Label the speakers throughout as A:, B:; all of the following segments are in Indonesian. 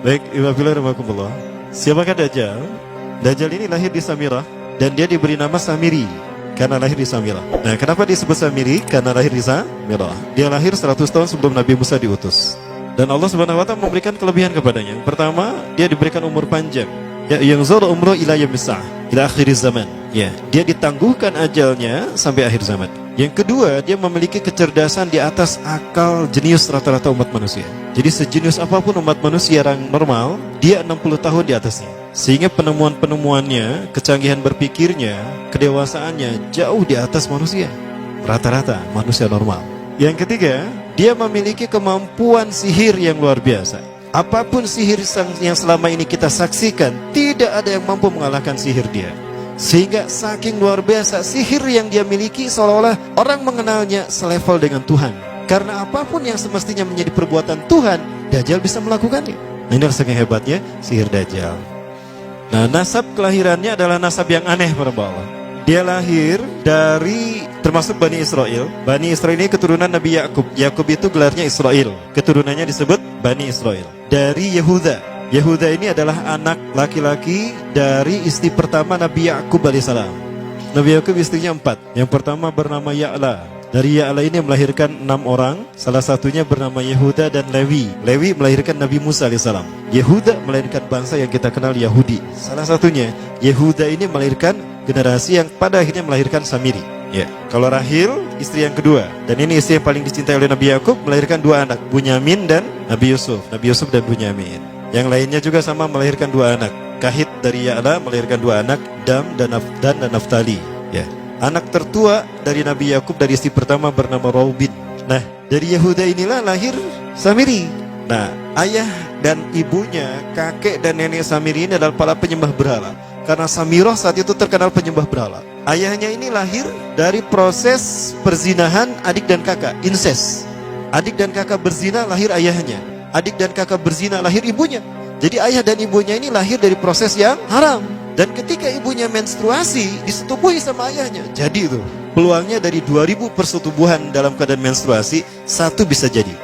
A: Baik, Iwabillah rahmatullah. Siapakah Dajjal? Dajjal ini lahir di Samirah dan dia diberi nama Samiri karena lahir di Samirah. Nah, kenapa disebut Samiri? Karena lahir di Samirah. Dia lahir 100 tahun sebelum Nabi Musa diutus. Dan Allah Subhanahu wa taala memberikan kelebihan kepadanya. Pertama, dia diberikan umur panjang. Ya, yang zul umru ila yamsah, ila akhir zaman. Ya, dia ditangguhkan ajalnya sampai akhir zaman. Yang kedua, dia memiliki kecerdasan di atas akal jenius rata-rata umat manusia. Jadi sejenius apapun umat manusia yang normal, dia 60 tahun di atasnya. Sehingga penemuan-penemuannya, kecanggihan berpikirnya, kedewasaannya jauh di atas manusia. Rata-rata manusia normal. Yang ketiga, dia memiliki kemampuan sihir yang luar biasa. Apapun sihir yang selama ini kita saksikan, tidak ada yang mampu mengalahkan sihir dia. Sehingga saking luar biasa sihir yang dia miliki, seolah-olah orang mengenalnya selevel dengan Tuhan. Karena apapun yang semestinya menjadi perbuatan Tuhan, Dajjal bisa melakukannya. Nah, ini saking hebatnya sihir Dajjal. Nah, nasab kelahirannya adalah nasab yang aneh para Allah. Dia lahir dari termasuk Bani Israel. Bani Israel ini keturunan Nabi Yakub. Yakub itu gelarnya Israel. Keturunannya disebut Bani Israel. Dari Yehuda. Yehuda ini adalah anak laki-laki dari istri pertama Nabi Yakub alaihissalam. Nabi Yakub istrinya 4. Yang pertama bernama Ya'la. Dari Ya'la ini melahirkan 6 orang. Salah satunya bernama Yehuda dan Lewi. Lewi melahirkan Nabi Musa alaihissalam. Yehuda melahirkan bangsa yang kita kenal Yahudi. Salah satunya Yehuda ini melahirkan generasi yang pada akhirnya melahirkan Samiri. Ya, kalau Rahil istri yang kedua, dan ini istri yang paling dicintai oleh Nabi Yakub, melahirkan 2 anak, Bunyamin dan Nabi Yusuf. Nabi Yusuf dan Bunyamin. Yang lainnya juga sama melahirkan 2 anak. Kahit dari Ya'la melahirkan 2 anak, Dam dan Naftali. Ya. Anak tertua dari Nabi Yakub dari istri pertama bernama Raubin. Nah, dari Yehuda inilah lahir Samiri. Nah, ayah dan ibunya, kakek dan nenek Samiri ini adalah para penyembah berhala. Karena Samirah saat itu terkenal penyembah berhala. Ayahnya ini lahir dari proses perzinahan adik dan kakak, incest. Adik dan kakak berzina, lahir ayahnya. Adik dan kakak berzina, lahir ibunya. Jadi ayah dan ibunya ini lahir dari proses yang haram. Dan ketika ibunya menstruasi, disetubuhi sama ayahnya. Jadi itu, peluangnya dari 2000 persetubuhan dalam keadaan menstruasi, 1 bisa jadi.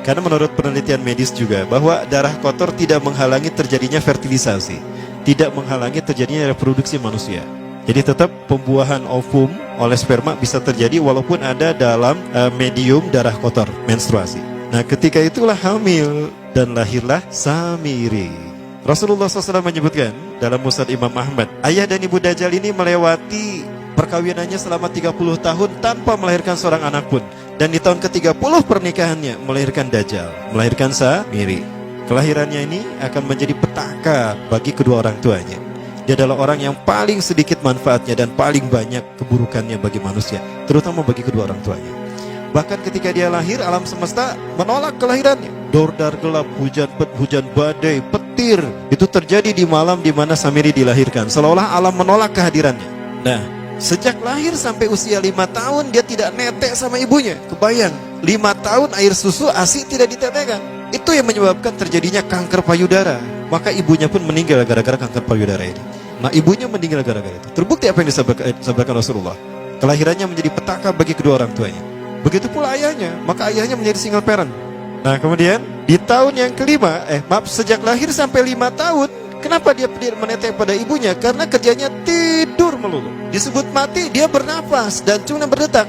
A: Karena menurut penelitian medis juga, bahwa darah kotor tidak menghalangi terjadinya fertilisasi, tidak menghalangi terjadinya reproduksi manusia. Jadi tetap pembuahan ovum oleh sperma bisa terjadi walaupun ada dalam medium darah kotor, menstruasi. Nah, ketika itulah hamil dan lahirlah Samiri. Rasulullah SAW menyebutkan dalam Musnad Imam Ahmad, ayah dan ibu Dajjal ini melewati perkawinannya selama 30 tahun tanpa melahirkan seorang anak pun. Dan di tahun ke-30 pernikahannya melahirkan Dajjal, melahirkan Samiri. Kelahirannya ini akan menjadi petaka bagi kedua orang tuanya. Dia adalah orang yang paling sedikit manfaatnya dan paling banyak keburukannya bagi manusia, terutama bagi kedua orang tuanya. Bahkan ketika dia lahir, alam semesta menolak kelahirannya. Dordar gelap, hujan badai, petir, itu terjadi di malam di mana Samiri dilahirkan. Seolah-olah alam menolak kehadirannya. Nah, sejak lahir sampai usia 5 tahun dia tidak netek sama ibunya. Kebayang, 5 tahun air susu ASI tidak ditetekkan. Itu yang menyebabkan terjadinya kanker payudara. Maka ibunya pun meninggal gara-gara kanker payudara ini. Nah, ibunya meninggal gara-gara itu. Terbukti apa yang disampaikan Rasulullah. Kelahirannya menjadi petaka bagi kedua orang tuanya. Begitu pula ayahnya, maka ayahnya menjadi single parent. Nah, kemudian di tahun yang kelima, sejak lahir sampai 5 tahun, kenapa dia menetek pada ibunya? Karena kerjanya tidur melulu. Disebut mati, dia bernafas dan cuma berdetak.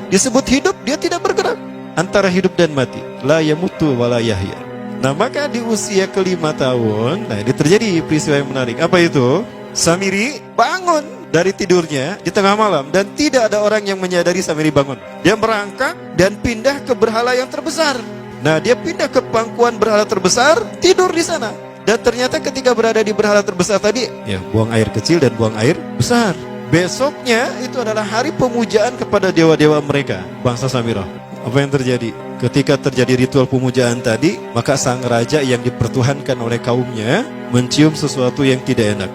A: Disebut hidup, dia tidak bergerak. Antara hidup dan mati, la yamutu wa la yahya. Nah, maka di usia ke-5 tahun, nah ini terjadi peristiwa yang menarik. Apa itu? Samiri bangun dari tidurnya di tengah malam dan tidak ada orang yang menyadari Samiri bangun. Dia merangkak dan pindah ke berhala yang terbesar. Nah, dia pindah ke pangkuan berhala terbesar, tidur di sana. Dan ternyata ketika berada di berhala terbesar tadi, ya buang air kecil dan buang air besar. Besoknya itu adalah hari pemujaan kepada dewa-dewa mereka, bangsa Samirah. Apa yang terjadi? Ketika terjadi ritual pemujaan tadi, maka sang raja yang dipertuhankan oleh kaumnya mencium sesuatu yang tidak enak.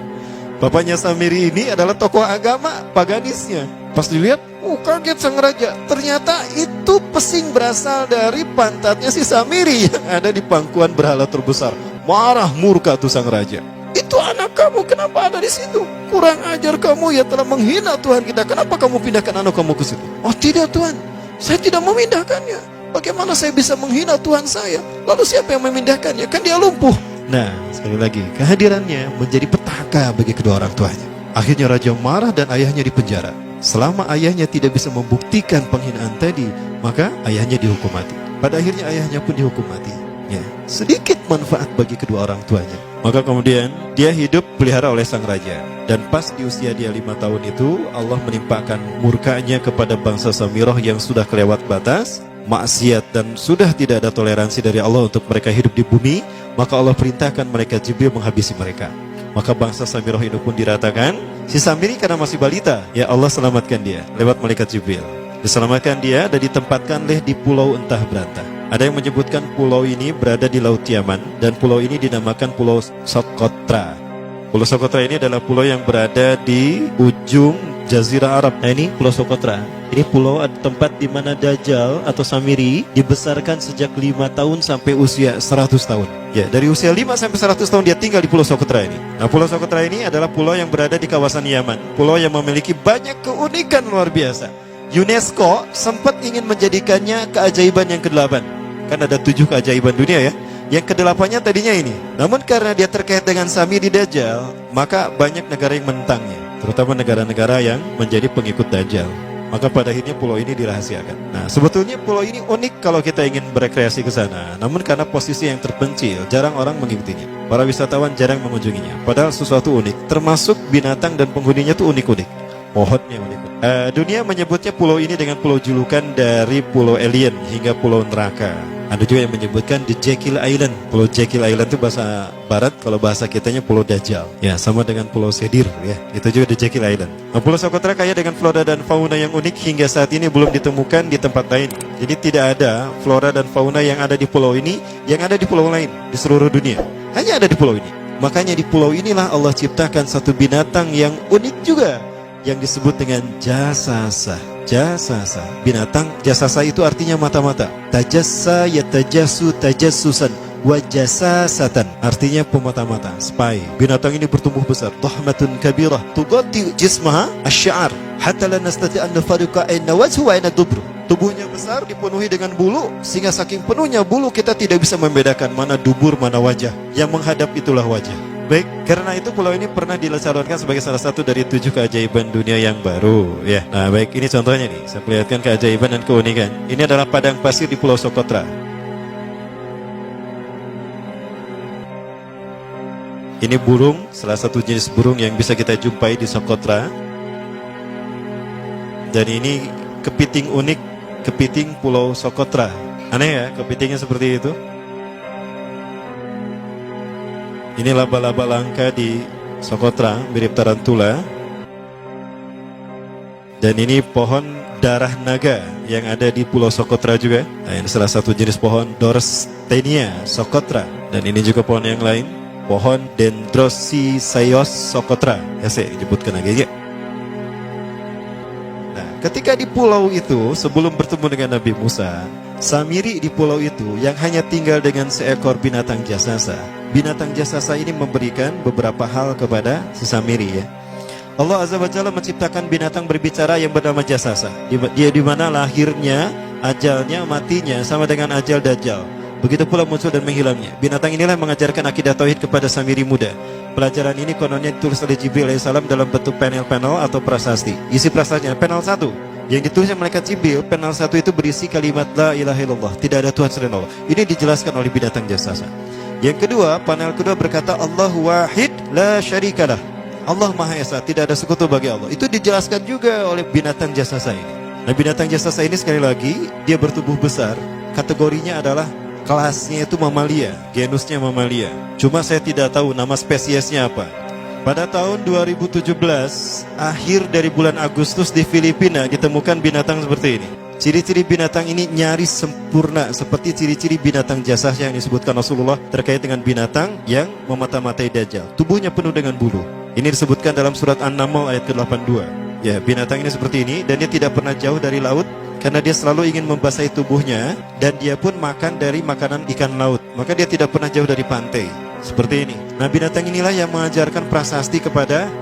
A: Bapaknya Samiri ini adalah tokoh agama paganisnya. Pas dilihat, kaget sang raja. Ternyata itu pesing berasal dari pantatnya si Samiri yang ada di pangkuan berhala terbesar. Marah murka tuh sang raja. Itu anak kamu, kenapa ada di situ? Kurang ajar kamu, ya telah menghina Tuhan kita. Kenapa kamu pindahkan anak kamu ke situ? Oh tidak Tuhan, saya tidak memindahkannya. Bagaimana saya bisa menghina Tuhan saya? Lalu siapa yang memindahkannya? Kan dia lumpuh. Nah, sekali lagi, kehadirannya menjadi petaka bagi kedua orang tuanya. Akhirnya raja marah dan ayahnya dipenjara. Selama ayahnya tidak bisa membuktikan penghinaan tadi, maka ayahnya dihukum mati. Pada akhirnya ayahnya pun dihukum mati. Ya, sedikit manfaat bagi kedua orang tuanya. Maka kemudian dia hidup pelihara oleh sang raja. Dan pas di usia dia 5 tahun itu, Allah menimpakan murkanya kepada bangsa Samirah yang sudah kelewat batas, maksiat, dan sudah tidak ada toleransi dari Allah untuk mereka hidup di bumi. Maka Allah perintahkan malaikat Jibril menghabisi mereka. Maka bangsa Samirah itu pun diratakan. Si Samiri karena masih balita, ya Allah selamatkan dia lewat malaikat Jibril. Diselamatkan dia dan ditempatkan di pulau entah berantah. Ada yang menyebutkan pulau ini berada di Laut Yaman, dan pulau ini dinamakan Pulau Socotra. Pulau Socotra ini adalah pulau yang berada di ujung Jazirah Arab. Nah, ini Pulau Socotra. Ini pulau tempat di mana Dajjal atau Samiri dibesarkan sejak 5 tahun sampai usia 100 tahun. Ya, dari usia 5 sampai 100 tahun dia tinggal di Pulau Socotra ini. Nah, Pulau Socotra ini adalah pulau yang berada di kawasan Yaman. Pulau yang memiliki banyak keunikan luar biasa. UNESCO sempat ingin menjadikannya keajaiban yang ke-8. Kan ada 7 keajaiban dunia ya. Yang ke-8-nya tadinya ini. Namun karena dia terkait dengan Samiri Dajjal, maka banyak negara yang menentangnya, terutama negara-negara yang menjadi pengikut Dajjal. Maka pada akhirnya pulau ini dirahasiakan. Nah, sebetulnya pulau ini unik kalau kita ingin berekreasi ke sana. Namun karena posisi yang terpencil, jarang orang mengikutinya. Para wisatawan jarang mengunjunginya. Padahal sesuatu unik, termasuk binatang dan penghuninya tuh unik-unik. Pohonnya unik. Dunia menyebutnya pulau ini dengan pulau julukan dari pulau alien hingga pulau neraka. Ada juga yang menyebutkan The Jekyll Island. Pulau Jekyll Island itu bahasa barat, kalau bahasa kitanya Pulau Dajjal. Ya, sama dengan Pulau Sedir ya. Itu juga The Jekyll Island. Nah, Pulau Socotra kaya dengan flora dan fauna yang unik hingga saat ini belum ditemukan di tempat lain. Jadi tidak ada flora dan fauna yang ada di pulau ini yang ada di pulau lain di seluruh dunia. Hanya ada di pulau ini. Makanya di pulau inilah Allah ciptakan satu binatang yang unik juga, yang disebut dengan jasasa. Jasasa, binatang jasasa itu artinya mata-mata. Tajassa yatajassu tajassusan wa jasasatan, artinya pemata-mata, spy. Binatang ini bertumbuh besar, dhahmatun kabirah tughatti jismaha asy-sya'ar hatta la nastati an nafariqa ayna wajhu wa ayna dubru. Tubuhnya besar, dipenuhi dengan bulu, sehingga saking penuhnya bulu kita tidak bisa membedakan mana dubur mana wajah. Yang menghadap itulah wajah. Baik, karena itu pulau ini pernah dilacalonkan sebagai salah satu dari 7 keajaiban dunia yang baru ya. Nah baik, ini contohnya nih, saya perlihatkan keajaiban dan keunikan. Ini adalah padang pasir di Pulau Socotra. Ini burung, salah satu jenis burung yang bisa kita jumpai di Socotra. Dan ini kepiting unik, kepiting Pulau Socotra. Aneh ya, kepitingnya seperti itu. Ini laba-laba langka di Socotra, mirip tarantula. Dan ini pohon darah naga yang ada di Pulau Socotra juga. Nah, ini salah satu jenis pohon Dorstenia Socotra. Dan ini juga pohon yang lain, pohon Dendrosisaios Socotra. Ya, saya sebutkan lagi ya. Nah, ketika di pulau itu, sebelum bertemu dengan Nabi Musa, Samiri di pulau itu yang hanya tinggal dengan seekor binatang jasasa. Binatang jasasa ini memberikan beberapa hal kepada si Samiri ya. Allah Azza wa Jalla menciptakan binatang berbicara yang bernama jasasa. Dia di mana lahirnya, ajalnya, matinya sama dengan ajal Dajjal. Begitu pula muncul dan menghilangnya. Binatang inilah mengajarkan akidah tauhid kepada Samiri muda. Pelajaran ini kononnya ditulis oleh Jibril alaihissalam dalam bentuk panel-panel atau prasasti. Isi prasastinya panel 1 yang ditulis oleh malaikat Jibril. Panel 1 itu berisi kalimat la ilaha illallah, tidak ada Tuhan selain Allah. Ini dijelaskan oleh binatang jasasa. Yang kedua, panel kedua berkata Allahu wahid la syarikalah. Allah Maha Esa, tidak ada sekutu bagi Allah. Itu dijelaskan juga oleh binatang jasasa ini. Nah, binatang jasasa ini sekali lagi dia bertubuh besar. Kategorinya adalah kelasnya itu mamalia, genusnya mamalia. Cuma saya tidak tahu nama spesiesnya apa. Pada tahun 2017, akhir dari bulan Agustus di Filipina ditemukan binatang seperti ini. Ciri-ciri binatang ini nyaris sempurna seperti ciri-ciri binatang jasasa yang disebutkan Rasulullah terkait dengan binatang yang memata-matai Dajjal. Tubuhnya penuh dengan bulu. Ini disebutkan dalam surat An-Naml ayat ke-82. Ya, binatang ini seperti ini dan dia tidak pernah jauh dari laut karena dia selalu ingin membasahi tubuhnya dan dia pun makan dari makanan ikan laut. Maka dia tidak pernah jauh dari pantai. Seperti ini. Nah, binatang inilah yang mengajarkan prasasti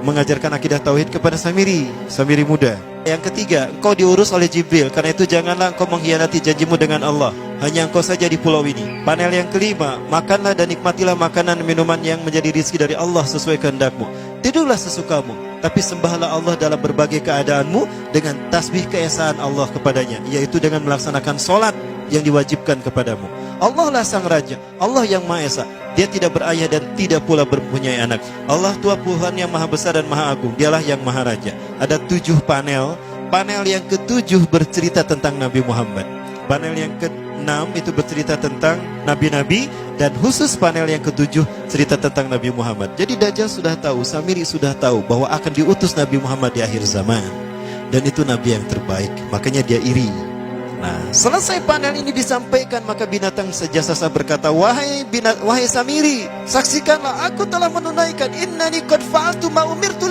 A: mengajarkan akidah tauhid kepada Samiri muda. Yang ketiga, engkau diurus oleh Jibril. Karena itu janganlah engkau mengkhianati janjimu dengan Allah. Hanya engkau saja di pulau ini. Panel yang kelima, makanlah dan nikmatilah makanan minuman yang menjadi rizki dari Allah sesuai kehendakmu. Tidurlah sesukamu, tapi sembahlah Allah dalam berbagai keadaanmu dengan tasbih keesaan Allah kepadanya, yaitu dengan melaksanakan solat yang diwajibkan kepadamu. Allah lah sang raja, Allah yang Maha Esa. Dia tidak berayah dan tidak pula mempunyai anak. Allah Tuhan Tuhan yang maha besar dan maha agung. Dialah yang maha raja. Ada 7 panel. Panel yang ke-7 bercerita tentang Nabi Muhammad. Panel yang ke-6 itu bercerita tentang nabi-nabi. Dan khusus panel yang ke-7 cerita tentang Nabi Muhammad. Jadi Dajjal sudah tahu, Samiri sudah tahu bahwa akan diutus Nabi Muhammad di akhir zaman. Dan itu nabi yang terbaik. Makanya dia iri. Nah, selesai panel ini disampaikan, maka binatang sejasasa berkata, wahai Samiri, saksikanlah aku telah menunaikan, innani qad fa'altu ma umirtu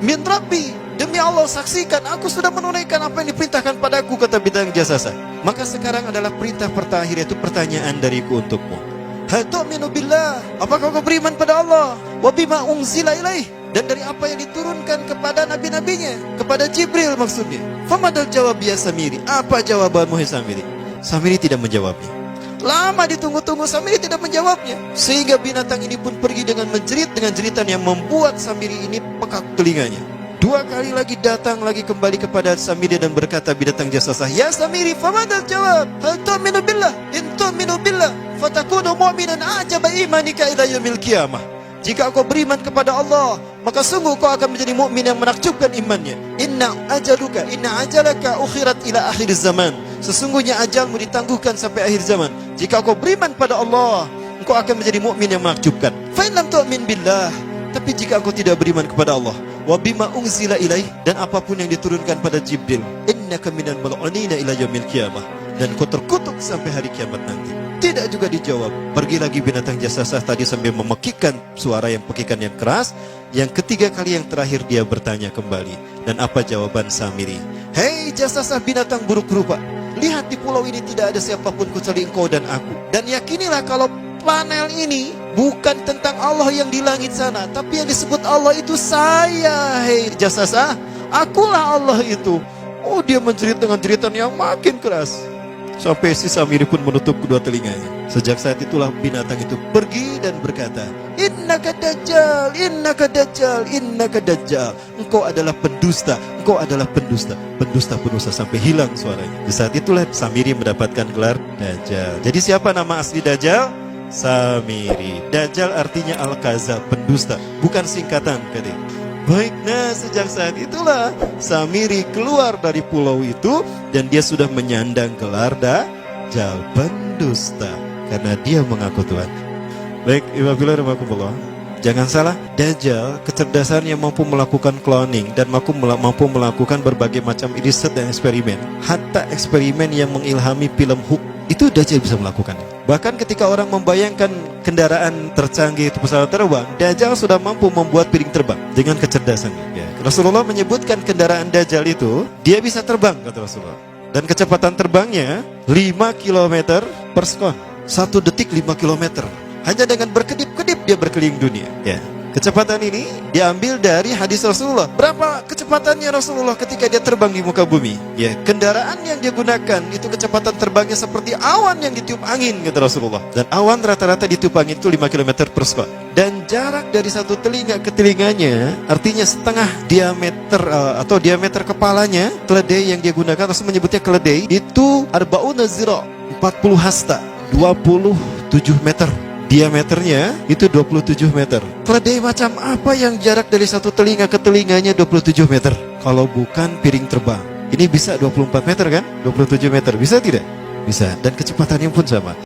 A: min rabbi. Demi Allah, saksikan aku sudah menunaikan apa yang diperintahkan padaku, kata binatang jasasa. Maka sekarang adalah perintah terakhir, yaitu pertanyaan dariku untukmu. Hal tu'minu billah, apakah kau beriman pada Allah? Wa bima unzila ilaih, dan dari apa yang diturunkan kepada nabi-nabinya, kepada Jibril maksudnya. Famadal jawab ya Samiri, apa jawabanmu hai Samiri? Samiri tidak menjawabnya. Lama ditunggu-tunggu, Samiri tidak menjawabnya. Sehingga binatang ini pun pergi dengan menjerit, dengan jeritan yang membuat Samiri ini pekak telinganya. 2 kali lagi datang lagi kembali kepada Samiri dan berkata binatang jasasa, ya Samiri, famadal jawab, hal tu'minu billah, in tu'minu billah fatakunu mu'minan ajaba imanika ila yaumil qiyamah. Jika kau beriman kepada Allah, maka sungguh kau akan menjadi mukmin yang menakjubkan imannya. Inna ajalaka ukhirat ila akhir zaman. Sesungguhnya ajalmu ditangguhkan sampai akhir zaman. Jika kau beriman pada Allah, engkau akan menjadi mukmin yang menakjubkan. Fa in lam tu'min billah, tapi jika engkau tidak beriman kepada Allah, wa bima unzila ilaih, dan apapun yang diturunkan pada Jibril, innaka minal mal'unina ila yaumil qiyamah, dan kau terkutuk sampai hari kiamat nanti. Tidak juga dijawab. Pergi lagi binatang jasasa tadi sambil memekikkan suara yang pekikan yang keras. Yang ketiga kali yang terakhir dia bertanya kembali. Dan apa jawaban Samiri? Hei jasasa binatang buruk rupa, lihat di pulau ini tidak ada siapapun kecuali engkau dan aku. Dan yakinilah kalau panel ini bukan tentang Allah yang di langit sana, tapi yang disebut Allah itu saya. Hei jasasa, akulah Allah itu. Oh, dia menjerit dengan jeritan yang makin keras. Sampai si Samiri pun menutup kedua telinganya. Sejak saat itulah binatang itu pergi dan berkata, innaka dajjal, innaka dajjal, innaka dajjal. Engkau adalah pendusta, engkau adalah pendusta. Pendusta sampai hilang suaranya. Di saat itulah Samiri mendapatkan gelar Dajjal. Jadi siapa nama asli Dajjal? Samiri. Dajjal artinya Al-Kaza, pendusta, bukan singkatan katanya. Baik, nah sejak saat itulah Samiri keluar dari pulau itu dan dia sudah menyandang gelar Dajjal, pendusta, karena dia mengaku Tuhan. Baik, Iwabillah, jangan salah, Dajjal kecerdasan yang mampu melakukan cloning dan mampu melakukan berbagai macam riset dan eksperimen. Hatta eksperimen yang mengilhami film Hook itu Dajjal bisa melakukannya. Bahkan ketika orang membayangkan kendaraan tercanggih itu pesawat terbang, Dajjal sudah mampu membuat piring terbang dengan kecerdasannya. Ya. Rasulullah menyebutkan kendaraan Dajjal itu dia bisa terbang, kata Rasulullah. Dan kecepatan terbangnya 5 km per sekon. 1 detik 5 km. Hanya dengan berkedip-kedip dia berkeliling dunia. Ya. Kecepatan ini diambil dari hadis Rasulullah. Berapa kecepatannya Rasulullah ketika dia terbang di muka bumi? Ya, kendaraan yang dia gunakan itu kecepatan terbangnya seperti awan yang ditiup angin, kata Rasulullah. Dan awan rata-rata ditiup angin itu 5 km per sekon. Dan jarak dari satu telinga ke telinganya, artinya setengah diameter atau diameter kepalanya, keledai yang dia gunakan, Rasul menyebutnya keledai, itu arba'una zira, 40 hasta, 27 meter. Diameternya itu 27 meter. Keledai macam apa yang jarak dari satu telinga ke telinganya 27 meter? Kalau bukan piring terbang. Ini bisa 24 meter kan? 27 meter, bisa tidak? Bisa. Dan kecepatannya pun sama.